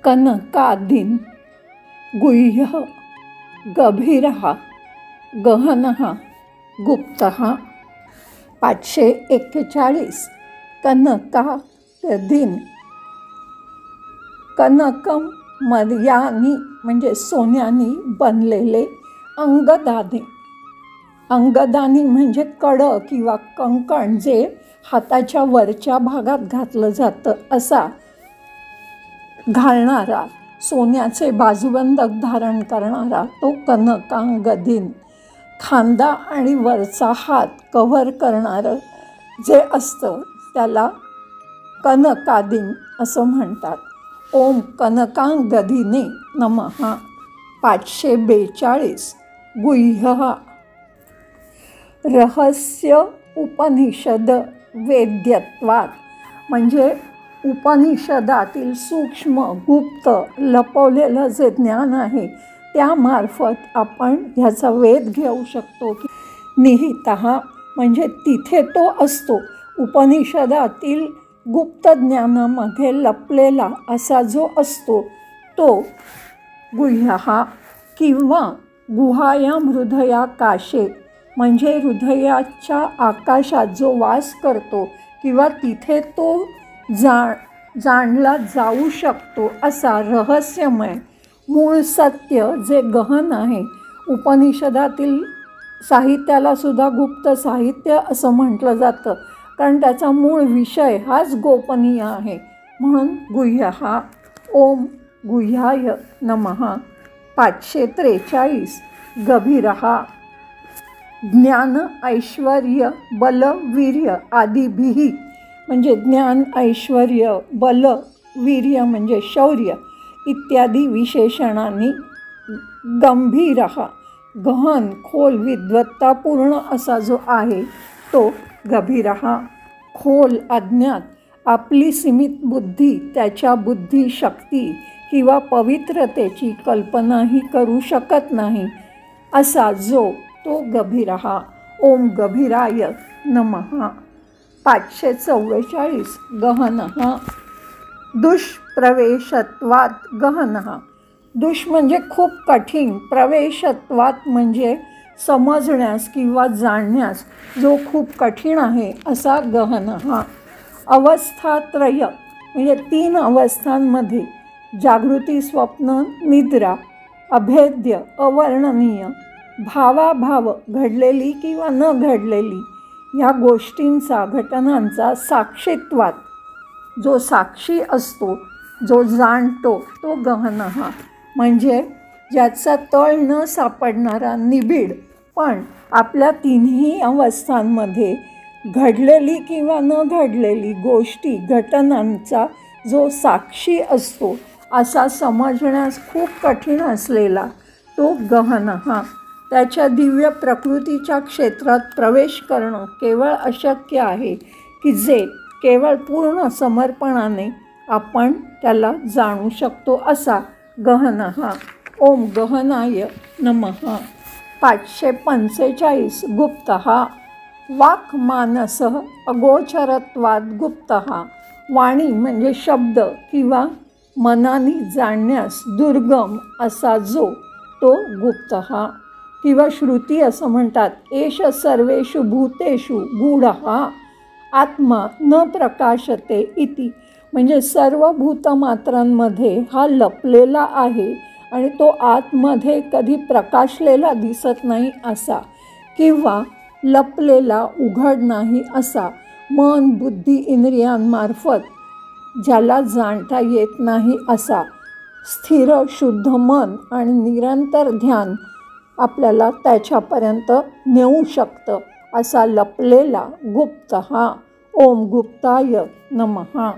कनकादीन् गुह्यः गभीरः गहनः गुप्तः। 541 कनकादीन् कनकम मर्यानी म्हणजे सोन्यानी बनलेले अंगदाने। अंगदानी म्हणजे कडं किंवा कंकण जे हाताच्या वरच्या भागात घातलं जातं असा घालणारा, सोन्याचे बाजूबंदक धारण करणारा तो कनकांगदीन। खांदा आणि वरचा हात कव्हर करणारं जे असतं त्याला कनकादीन असं म्हणतात। ओम कनकांगदीने नमः। 542 गुह्यः रहस्य उपनिषद वेद्यत्वात म्हणजे उपनिषदातील सूक्ष्म गुप्त लपवलेलं जे ज्ञान आहे त्यामार्फत आपण ह्याचा वेध घेऊ शकतो। की निहितः म्हणजे तिथे तो असतो, उपनिषदातील गुप्त ज्ञानामध्ये लपलेला असा जो असतो तो गुह्यः किंवा गुहायां हृदयाकाशे म्हणजे हृदयाच्या आकाशात जो वास करतो किंवा तिथे तो जाणला जाऊ शकतो असा रहस्यमय मूळ सत्य जे गहन आहे। उपनिषदातील साहित्याला सुद्धा गुप्त साहित्य असं म्हटलं जातं कारण त्याचा मूळ विषय हाच गोपनीय आहे, म्हणून गुह्यः। ओम गुह्याय नमः। 543 गभीरः ज्ञान ऐश्वर्य बल वीर्य आदिभिः म्हणजे ज्ञान ऐश्वर्य बल वीर्य म्हणजे शौर्य इत्यादी विशेषणांनी गंभीरः गहन खोल विद्वत्तापूर्ण असा जो आहे तो गभीरः। खोल अज्ञात आपली सीमित बुद्धी त्याच्या बुद्धिशक्ती किंवा पवित्रतेची कल्पनाही करू शकत नाही असा जो तो गभीरः। ओम गभीराय नमः। 544 गहनः दुष्प्रवेशत्वात् गहनः। दुष म्हणजे खूप कठीण, प्रवेशत्वात म्हणजे समजण्यास किंवा जाणण्यास जो खूप कठीण आहे असा गहनः। अवस्थात्रय म्हणजे 3 अवस्थांमध्ये जागृती स्वप्न निद्रा अभेद्य अवर्णनीय भावाभाव घडलेली किंवा न घडलेली ह्या गोष्टींचा घटनांचा साक्षीत्वात जो साक्षी असतो जो जाणतो तो गहनः म्हणजे ज्याचा तळ न सापडणारा निबिड पण आपल्या 3ही अवस्थांमध्ये घडलेली किंवा न घडलेली गोष्टी घटनांचा जो साक्षी असतो असा समजण्यास खूप कठीण असलेला तो गहनः। त्याच्या दिव्य प्रकृतीच्या क्षेत्रात प्रवेश करणं केवळ अशक्य आहे की जे केवळ पूर्ण समर्पणाने आपण त्याला जाणू शकतो असा गहनः। ओम गहनाय नमः। 545 गुप्तः वाक्मानसः अगोचरत्वात् गुप्तः वाणी म्हणजे शब्द किंवा मनाने जाणण्यास दुर्गम असा जो तो गुप्तः किंवा श्रुती असं म्हणतात। एष सर्वेषु भूतेषु गूढः आत्मा न प्रकाशते इति म्हणजे सर्व भूतमात्रांमध्ये हा लपलेला आहे आणि तो आतमध्ये कधी प्रकाशलेला दिसत नाही असा किंवा लपलेला उघड नाही असा मन बुद्धी इंद्रियांमार्फत ज्याला जाणता येत नाही असा स्थिर शुद्ध मन आणि निरंतर ध्यान आपल्याला त्याच्यापर्यंत नेऊ शकतं असा लपलेला गुप्तः। ओम गुप्ताय नमः।